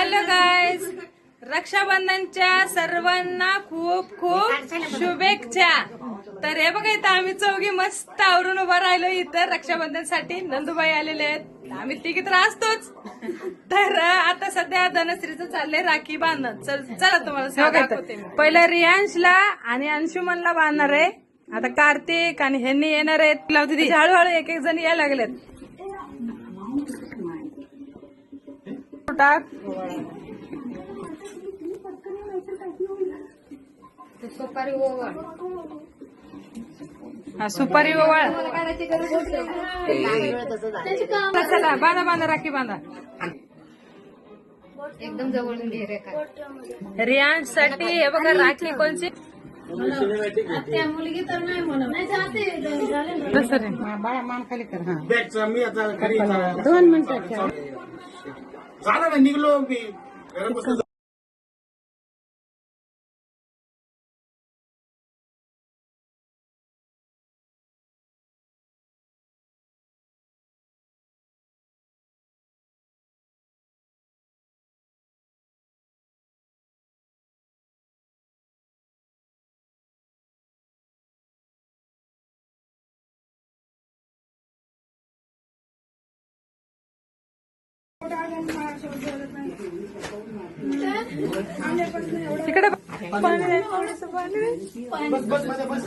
Hello guys, रक्षाबंधनच्या सर्वांना खूप खूप शुभेच्छा. तर हे बघा इथं आम्ही चौघी मस्त आवरून उभं राहिलो इथं रक्षाबंधनसाठी. नंदुबाई आलेले आहेत, आम्ही तिघी तर असतोच. तर आता सध्या धनश्रीचं चाललंय राखी बांधणं. चला तुम्हाला दाखवते. पहिलं रियांशला आणि अंशुमनला बांधणार आहे. आता कार्तिक आणि ह्यांनी येणार आहेत. लावते हळूहळू एक एक जण यायला लागलेत. टाक सुपारी ओवाळ. हा सुपारी ओवाळ. चला बांधा बांधा राखी बांधा. एकदम जवळून घे रे. रियांश साठी हे बघा राखी कोणची. त्या मुलगी तर नाही म्हणून बाळा मान खाली कर. हा बॅगचा मी आता घरी 2 मिनिटात झालं ना, निघलो मी घरापासून. तिकडे पाणी नाही, थोडंसं पाणी नाही. बस बस मध्ये बस.